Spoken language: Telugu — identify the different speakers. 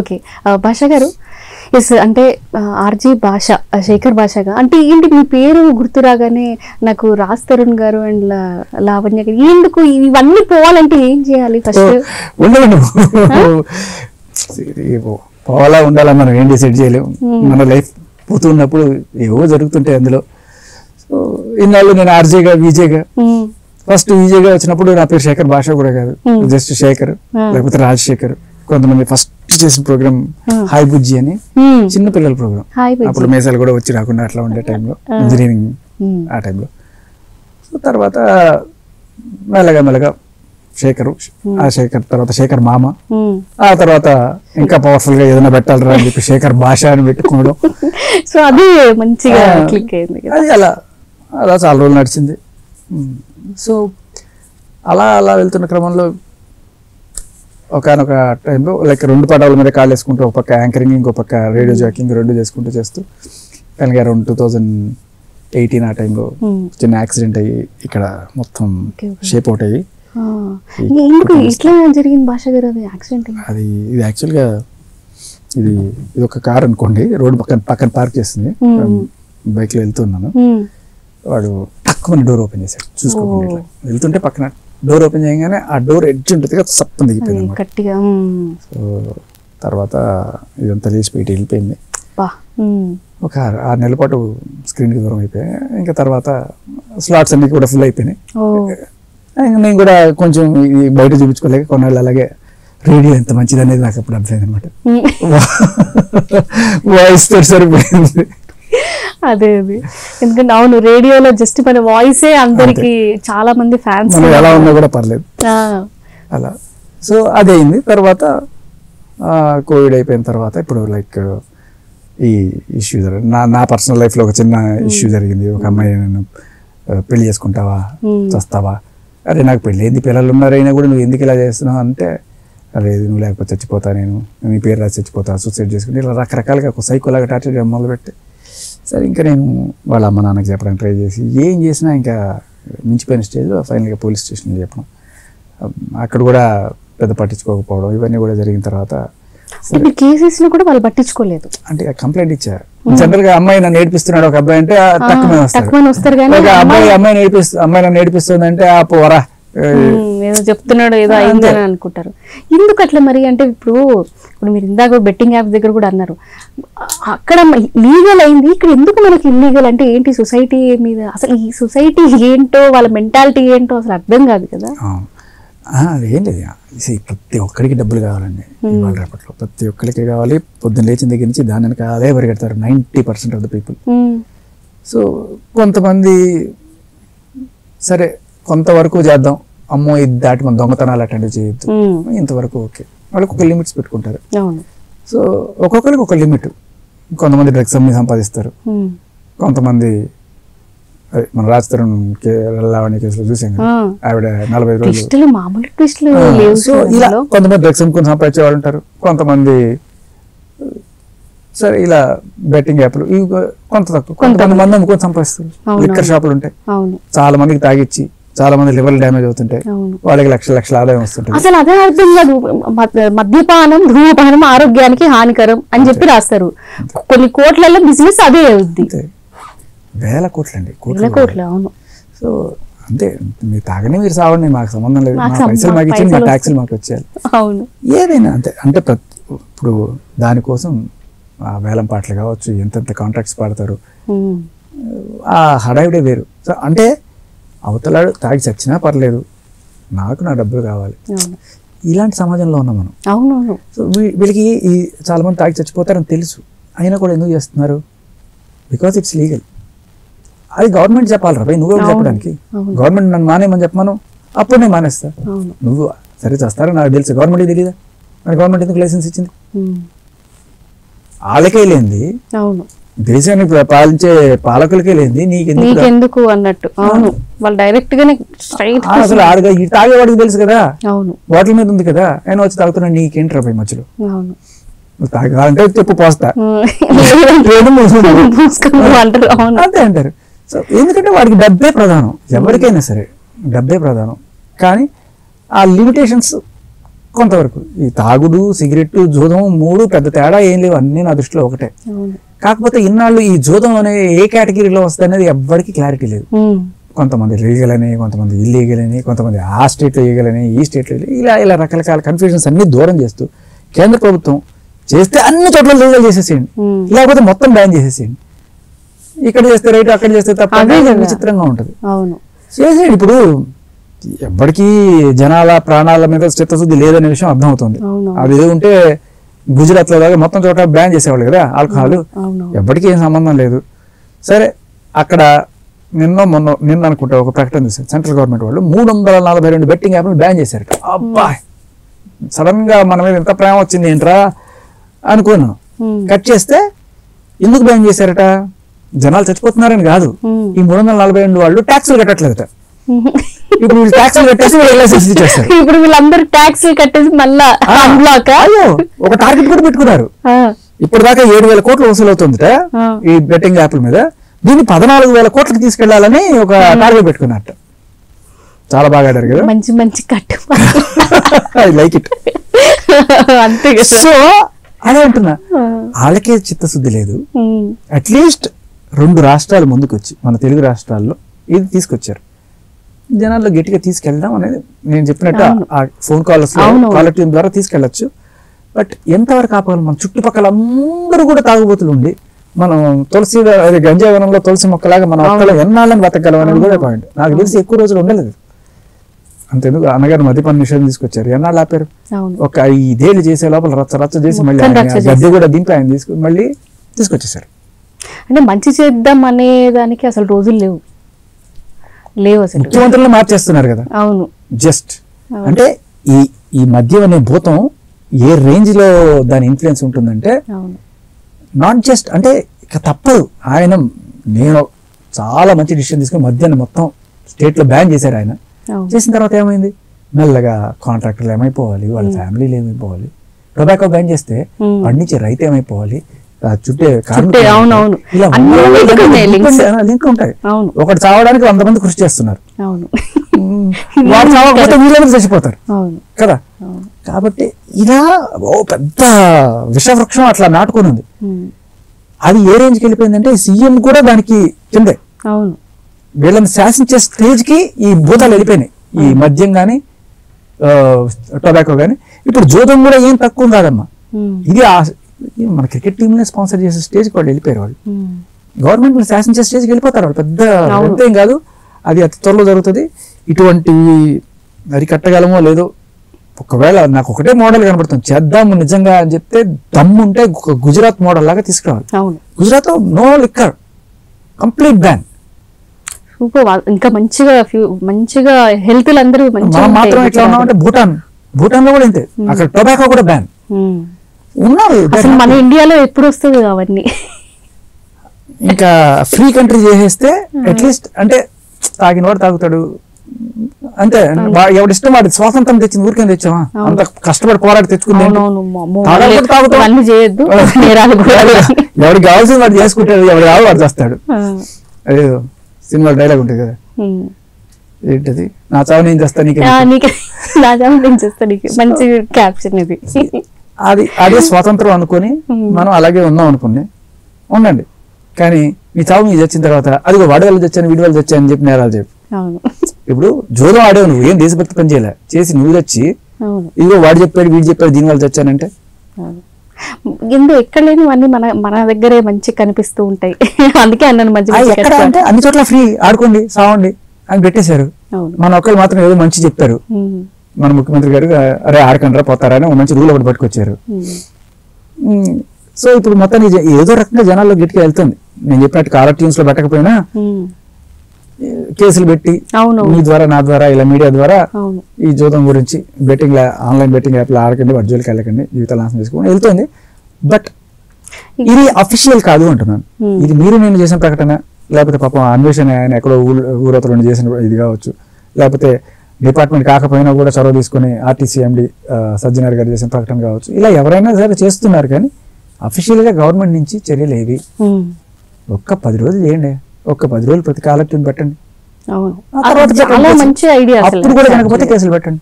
Speaker 1: ఓకే, భాషా గారు, ఎస్ అంటే ఆర్జీ భాష, శేఖర్ భాషగా అంటే ఏంటి మీ పేరు గుర్తు రాగానే నాకు రాజ్ తరుణ్ గారు అండ్ లావణ్య గారు, ఎందుకు ఇవన్నీ పోవాలంటే ఏం చేయాలి ఫస్ట్?
Speaker 2: పోవాలా ఉండాలా మనం ఏం డిసైడ్ చేయలేము. మన లైఫ్ పోతున్నప్పుడు ఏవో జరుగుతుంటాయి అందులో. సో ఇన్నాళ్ళు నేను ఆర్జేగా విజేగా, ఫస్ట్ విజేగా వచ్చినప్పుడు నా పేరు శేఖర్ భాష కూడా కాదు, జస్ట్ శేఖర్ లేకపోతే రాజశేఖర్. కొంతమంది ఫస్ట్ చేసిన ప్రోగ్రామ్ హాయ్ బుజ్జి అని చిన్న పిల్లల ప్రోగ్రామ్, అప్పుడు మేసాలు కూడా వచ్చి రాకుండా అట్లా ఉండే టైంలో, ఇంజనీరింగ్ ఆ టైంలో. సో తర్వాత మెల్లగా మెల్లగా శేఖర్, ఆ శేఖర్ తర్వాత శేఖర్ మామ, ఆ తర్వాత ఇంకా పవర్ఫుల్ గా ఏదైనా పెట్టాలరా అని చెప్పి శేఖర్ భాష అని పెట్టుకోవడం.
Speaker 1: సో అది మంచిగా క్లిక్ అయింది.
Speaker 2: అది అలా అలా చాలా రోజులు నడిచింది. సో అలా అలా వెళ్తున్న క్రమంలో ఒకనొక టైంలో లైక్ 2 పడవల మీద కాళ్ళు వేసుకుంటూ ఒక పక్క యాంకరింగ్ ఇంకో పక్క రేడియో జాకింగ్ 2 చేసుకుంటూ చేస్తూ కనుక 2018 ఆ టైంలో చిన్న యాక్సిడెంట్ అయ్యి ఇక్కడ మొత్తం షేప్ అవుట్ అయ్యి.
Speaker 1: ఇట్లా జరిగింది భాష గారు అది యాక్సిడెంట్?
Speaker 2: అది ఇది యాక్చువల్గా ఇది ఒక కార్ అనుకోండి, రోడ్డు పక్కన పార్క్ చేస్తుంది, బైక్లో వెళ్తున్నాను, వాడు తక్కువ డోర్ ఓపెన్ చేశాడు చూసుకోకుండా. వెళ్తుంటే పక్కన డోర్ ఓపెన్ చేయగానే ఆ డోర్ ఎడ్జ్ ఉంటుంది కదా, సప్పని దిగిపోయింది. సో తర్వాత ఇదంతా లేచిపోయి వెళ్ళిపోయింది. ఒక 6 నెలల పాటు స్క్రీన్కి దూరం అయిపోయాయి. ఇంకా తర్వాత స్లాట్స్ అన్ని కూడా ఫుల్ అయిపోయినాయి. నేను కూడా కొంచెం ఇది బయట చూపించుకోలేక కొన్నాళ్ళు అలాగే రేడియో ఎంత మంచిది అనేది నాకు అప్పుడు అర్థమైంది అనమాట. వాయిస్ తో సరిపోయింది.
Speaker 1: అదే అది, ఎందుకంటే అవును రేడియోలో జస్ట్ మన వాయిసే అందరికి చాలా మంది ఫ్యాన్స్,
Speaker 2: ఎలా ఉన్నా కూడా పర్లేదు అలా. సో అదే అయింది. తర్వాత కోవిడ్ అయిపోయిన తర్వాత ఇప్పుడు లైక్ ఈ ఇష్యూ జరిగింది నా పర్సనల్ లైఫ్లో. ఒక చిన్న ఇష్యూ జరిగింది. ఒక అమ్మాయి నన్ను పెళ్లి చేసుకుంటావా చస్తావా, అరే నాకు పెళ్ళి ఏంది, పిల్లలు ఉన్నారైనా కూడా నువ్వు ఎందుకు ఇలా చేస్తున్నావు అంటే, లేదు నువ్వు లేకపోతే చచ్చిపోతా, నేను నీ పేరు రాసి చచ్చిపోతా, సూసైడ్ చేసుకుంటే, ఇలా రకరకాలుగా ఒక సైకోలాగా టార్చర్ చేయడం మొదలుపెట్టి, సరే ఇంకా నేను వాళ్ళ అమ్మ నాన్నకి చెప్పడానికి ట్రై చేసి ఏం చేసినా ఇంకా మించిపోయిన స్టేజ్లో ఫైనల్గా పోలీస్ స్టేషన్లో చెప్పడం, అక్కడ కూడా పెద్ద పట్టించుకోకపోవడం, ఇవన్నీ కూడా జరిగిన తర్వాత
Speaker 1: కేసెస్ కూడా వాళ్ళు పట్టించుకోలేదు.
Speaker 2: అంటే కంప్లైంట్ ఇచ్చారు. జనరల్ గా అమ్మాయి నన్ను నేర్పిస్తున్నాడు ఒక అబ్బాయి అంటే తక్కువ వస్తారు, అమ్మాయి నన్ను నేర్పిస్తుంది అంటే ఆ పోరా
Speaker 1: ఏదో చెప్తున్నాడు ఏదో అయిందని అనుకుంటారు. ఎందుకు అట్లా మరి? అంటే ఇప్పుడు మీరు ఇందాక బెట్టింగ్ యాప్ దగ్గర కూడా అన్నారు, అక్కడ లీగల్ అయింది, ఇక్కడ ఎందుకు మనకి ఇల్లీగల్? అంటే ఏంటి సొసైటీ మీద, అసలు ఈ సొసైటీ ఏంటో వాళ్ళ మెంటాలిటీ ఏంటో అసలు అర్థం కాదు కదా.
Speaker 2: అదేం లేదు, ప్రతి ఒక్కరికి డబ్బులు కావాలండి ఇవాళ రేపట్లో, ప్రతి ఒక్కరికి కావాలి. పొద్దున్న లేచిన దగ్గర నుంచి దాని అదే పరిగెడతారు 90% ఆఫ్ ద పీపుల్. సో కొంతమంది సరే కొంతవరకు చేద్దాం, అమ్మో ఇది దాటి మన దొంగతనాలు అటెండ్ చేయొద్దు, ఇంతవరకు ఓకే, వాళ్ళకి ఒక లిమిట్స్ పెట్టుకుంటారు. సో ఒక్కొక్కరికి ఒక లిమిట్. కొంతమంది డ్రగ్స్ అమ్మి సంపాదిస్తారు, కొంతమంది మన రాజ్ తరుణ్ లావణ్య కేసులో చూసాం కదా, ఆవిడ 40 రోజులు. సో ఇలా కొంతమంది డ్రగ్స్ అమ్ముకొని సంపాదించే వాళ్ళు ఉంటారు, కొంతమంది సరే ఇలా బెట్టింగ్ యాప్లు ఇవి కొంత తక్కువ, కొంతమంది అమ్ముకొని సంపాదిస్తారు. లిక్కర్ షాపులు ఉంటాయి, చాలా మందికి తాగిచ్చి చాలా మంది లివర్ డ్యామేజ్ అవుతుంటాయి, వాళ్ళకి లక్షల ఆదాయం వస్తుంటాయి.
Speaker 1: అసలు అదే అర్థం కాదు, మద్యపానం ధూమపానం ఆరోగ్యానికి హానికరం అని చెప్పి రాస్తారు. కొన్ని కోట్లలో బిజినెస్ అదే అవుద్ది,
Speaker 2: వేల కోట్లండి,
Speaker 1: కోట్లు. అవును.
Speaker 2: సో అంతే, మీరు తాగని మీరు సావండి, మాకు సంబంధం లేదు, మా పైసలు మాకు ఇచ్చి మా ట్యాక్సీలు మాకు వచ్చేయాలి.
Speaker 1: అవును,
Speaker 2: ఏదైనా అంతే. అంటే ఇప్పుడు దానికోసం ఆ వేలం పాటలు కావచ్చు, ఎంతెంత కాంట్రాక్ట్స్ పాడతారు, ఆ హడావిడే వేరు. సో అంటే అవతలాడు తాగి చచ్చినా పర్లేదు, నాకు నా డబ్బులు కావాలి, ఇలాంటి సమాజంలో ఉన్నాం మనం.
Speaker 1: అవునవును.
Speaker 2: సో వీళ్ళకి చాలా మంది తాగి చచ్చిపోతారని తెలుసు, అయినా కూడా ఎందుకు చేస్తున్నారు? Because it's legal. అది గవర్నమెంట్ చెప్పాలి రా భయ్, నువ్వు చెప్పడానికి. గవర్నమెంట్ నన్ను మానేయమని చెప్పమను, అప్పుడు నేను మానేస్తా. నువ్వు సరే చేస్తారా నాకు తెలుసు, గవర్నమెంట్కి తెలియదా? మరి గవర్నమెంట్ ఎందుకు లైసెన్స్ ఇచ్చింది? వాళ్ళకే లేనిది, దేశాన్ని పాలించే పాలకులకే లేనిది
Speaker 1: నీకెందుకు అన్నట్టు. అవును, వాళ్ళు డైరెక్ట్ గానే
Speaker 2: అసలు తాగేవాడికి తెలుసు కదా, బాటిల్ మీద ఉంది కదా, ఆయన వచ్చి తాగుతున్నా, నీకేంట్రా భయ్ మధ్యలో? తాగాలంటే చెప్పు పోస్తా అంతే అంటారు. సో ఎందుకంటే వాడికి డబ్బే ప్రధానం, ఎవరికైనా సరే డబ్బే ప్రధానం. కానీ ఆ లిమిటేషన్స్ కొంతవరకు ఈ తాగుడు, సిగరెట్, జూదం 3 పెద్ద తేడా ఏం లేవు, అన్నీ నా దృష్టిలో ఒకటే. కాకపోతే ఇన్నాళ్ళు ఈ జూదం అనే ఏ కేటగిరీలో వస్తుంది అనేది ఎవ్వరికి క్లారిటీ లేదు. కొంతమంది లీగల్ అని, కొంతమంది ఇల్లీగల్ అని, కొంతమంది ఆ స్టేట్లో లీగల్ అని, ఈ స్టేట్లో ఇలా రకరకాల కన్ఫ్యూజన్స్ అన్ని దూరం చేస్తూ కేంద్ర ప్రభుత్వం చేస్తే అన్ని చోట్ల లీగల్ చేసేసేయండి, లేకపోతే మొత్తం బ్యాన్ చేసేసేయండి. ఇక్కడ చేస్తే రైట్, అక్కడ చేస్తే తప్ప, విచిత్రంగా ఉంటుంది. చేసేయండి. ఇప్పుడు ఎవ్వడికి జనాల ప్రాణాల మీద చిత్తశుద్ధి లేదనే విషయం అర్థమవుతుంది. అది ఏదో ఉంటే గుజరాత్ లో దాకా మొత్తం చోట బ్యాన్ చేసేవాళ్ళు కదా ఆల్కహాల్, ఎవ్వడికి ఏం సంబంధం లేదు. సరే, అక్కడ నిన్న అనుకుంటా ఒక ప్రకటన చేశారు సెంట్రల్ గవర్నమెంట్ వాళ్ళు, 342 బెట్టింగ్ యాప్లు బ్యాన్ చేశారట. అబ్బా, సడన్ గా మన మీద ఎంత ప్రేమ వచ్చింది ఏంట్రా అనుకున్నాను. కట్ చేస్తే ఎందుకు బ్యాన్ చేశారట? జనాలు చచ్చిపోతున్నారని కాదు, ఈ 342 వాళ్ళు ట్యాక్సులు కట్టట్లేదట. ఇప్పుడు వీళ్ళు ట్యాక్సులు కట్టేసి లైసెన్స్ ఇచ్చేస్తారు. ఇప్పుడు వీళ్ళందరూ ట్యాక్సులు కట్టేసి మళ్ళా ఒక టార్గెట్ కూడా పెట్టుకున్నారు. ఇప్పుడు దాకా 7,000 కోట్లు వసూలు అవుతుందట ఈ బెట్టింగ్ యాప్ల మీద. దీన్ని 14,000 కోట్లకి తీసుకెళ్లాలని ఒక టార్గెట్ పెట్టుకున్నట్టు. చాలా బాగా ఆడారు కదా, మంచి మంచి కట్టు. I like it. అంతే. సో అదే అంటున్నా, వాళ్ళకే చిత్తశుద్ధి లేదు. అట్లీస్ట్ 2 రాష్ట్రాలు ముందుకు వచ్చి మన తెలుగు రాష్ట్రాల్లో ఇది తీసుకొచ్చారు. జనాల్లో గట్టిగా తీసుకెళ్ళడం అనేది నేను చెప్పినట్టు ఆ ఫోన్ కాల్స్ కాలర్ ట్యూన్ ద్వారా తీసుకెళ్లొచ్చు. బట్ ఎంతవరకు ఆపాలి? మన చుట్టుపక్కల అందరూ కూడా తాగుబోతులు ఉండి మనం తులసి గంజావనంలో తులసి మొక్కలాగా మన ఒక్కలో ఎన్నాళ్ళని బతకగలం అనేది కూడా పాయింట్. నాకు తెలిసి ఎక్కువ రోజులు ఉండలేదు. అంతెందుకు, అన్నగారు మద్యపాన నిషేధం తీసుకొచ్చారు, ఎన్నాళ్ళు ఆపారు? ఒక 5 ఏళ్ళు చేసే లోపల రచ్చ చేసి మళ్ళీ గద్దె కూడా దింపి ఆయన మళ్ళీ తీసుకొచ్చేసారు. అంటే మంచి చేద్దాం అనే దానికి అసలు రోజులు లేవు అసలు. ముఖ్యమంత్రులు మార్చేస్తున్నారు కదా. అవును. జస్ట్ అంటే ఈ మద్యం అనే భూతం ఏ రేంజ్ లో దాని ఇన్ఫ్లుయెన్స్ ఉంటుందంటే, నాట్ జస్ట్ అంటే ఇక తప్పదు. నేను చాలా మంచి డిసిషన్ తీసుకుని మద్యాన్ని మొత్తం స్టేట్ లో బ్యాన్ చేశారు. ఆయన చేసిన తర్వాత ఏమైంది? మెల్లగా కాంట్రాక్టర్లు ఏమైపోవాలి, వాళ్ళ ఫ్యామిలీలు ఏమైపోవాలి. టొబాకో బ్యాన్ చేస్తే పండించే రైతు ఏమైపోవాలి, చుట్టే లింక్ ఉంటాయి. ఒకటి చావడానికి 100 మంది కృషి చేస్తున్నారు, వాడు చావకపోతే వీళ్ళందరూ చచ్చిపోతారు కదా. కాబట్టి ఇలా పెద్ద విషవృక్షం అట్లా నాటుకొని ఉంది. అది ఏ రేంజ్కి వెళ్ళిపోయిందంటే సీఎం కూడా దానికి కిందే. వీళ్ళని శాసించే స్టేజ్ కి ఈ భూతాలు వెళ్ళిపోయినాయి. ఈ మద్యం గాని టొబాకో గాని. ఇప్పుడు జూదం కూడా ఏం తక్కువ కాదమ్మా. ఇది మన క్రికెట్ టీంనే స్పాన్సర్ చేసే స్టేజ్కి వాళ్ళు వెళ్ళిపోయారు. వాళ్ళు గవర్నమెంట్ శాసించే స్టేజ్కి వెళ్ళిపోతారు. వాళ్ళు పెద్ద అంతేం కాదు, అది అతి త్వరలో జరుగుతుంది. ఇటువంటివి అరికట్టగలమో లేదో. ఒకవేళ నాకు ఒకటే మోడల్ కనబడుతుంది, చేద్దాము నిజంగా అని చెప్తే దమ్ముంటే గుజరాత్ మోడల్ లాగా తీసుకురావాలి. Gujarat no liquor, complete ban. ఇంకా మంచిగా హెల్త్ అందరూ మాత్రం ఎట్లా ఉన్నామంటే భూటాన్ లో కూడా ఇంతే, అక్కడ టొబాకో కూడా బ్యాన్. ఉన్నారు మన ఇండియాలో ఎప్పుడు వస్తుంది అవన్నీ. ఇంకా ఫ్రీ కంట్రీ చేసేస్తే అట్లీస్ట్ అంటే తాగినవాడు తాగుతాడు అంతే. ఎవడిష్టం వాడి స్వాతంత్రం తెచ్చింది ఊరికే తెచ్చావా? అంత కష్టపడి పోరాడి తెచ్చుకుంది. ఎవరికి కావాల్సింది వాడు చేసుకుంటాడు, ఎవరు కావాలి వాడు చేస్తాడు. అదే సినిమా డైలాగ్ ఉంటుంది కదా, ఏంటది, నా చావు నేను చేస్తా నీకు, మంచి క్యాప్షన్ ఇది. అదే స్వాతంత్రం అనుకుని మనం అలాగే ఉన్నాం అనుకుని ఉండండి. కానీ మీ చావు మీకు చచ్చిన తర్వాత అదిగో వాడి వల్ల చచ్చాను వీడి వల్ల చచ్చాను అని చెప్పి నేరాలు చెప్పి. ఇప్పుడు జోదం ఆడేవు, నువ్వు ఏం దేశభక్తి పని చేయలే, చేసి నువ్వు చచ్చి ఇదిగో వాడు చెప్పాడు వీడు చెప్పాడు దీని వల్ల చచ్చానంటే. ఎక్కడ లేనివన్నీ మన దగ్గరే మంచి కనిపిస్తూ ఉంటాయి. అందుకే అన్నాను మంచి ఎక్కడ అంటే అన్ని చోట్ల ఫ్రీ ఆడుకోండి సావండి అని పెట్టేశారు. మన ఒక్కరు మాత్రం ఏదో మంచి చెప్పారు. మన ముఖ్యమంత్రి గారు అరే ఆడకండ్రా పోతారా అని మంచి రూల్ ఒకటి పట్టుకొచ్చారు. సో ఇప్పుడు మొత్తానికి ఏదో రకంగా జనాల్లో గట్టిగా వెళ్తుంది. నేను చెప్పినట్టు కాలర్ ట్యూన్స్ లో పెట్టకపోయినా కేసులు పెట్టి మీ ద్వారా నా ద్వారా ఇలా మీడియా ద్వారా ఈ జూదం గురించి బెట్టింగ్ ఆన్లైన్ బెట్టింగ్ యాప్లు ఆడకండి, వర్జువల్కి వెళ్ళకండి, జీవితాలు నాశనం చేసుకోండి వెళ్తుంది. బట్ ఇది అఫీషియల్ కాదు అంటున్నాను. ఇది మీరు నేను చేసిన ప్రకటన, లేకపోతే పాపం అన్వేషణ ఆయన ఎక్కడో ఊరతలో చేసిన ఇది కావచ్చు, లేకపోతే డిపార్ట్మెంట్ కాకపోయినా కూడా చొరవ తీసుకుని ఆర్టీసీ ఎండి సజ్జనార్ గారు చేసిన ప్రకటన కావచ్చు. ఇలా ఎవరైనా సరే చేస్తున్నారు, కానీ అఫీషియల్ గా గవర్నమెంట్ నుంచి చర్యలు ఏవి? ఒక్క 10 రోజులు చేయండి, ఒక్క 10 రోజులు ప్రతి కాలర్ ట్యూన్ పెట్టండి, అప్పుడు కూడా కనకపోతే కేసులు పెట్టండి.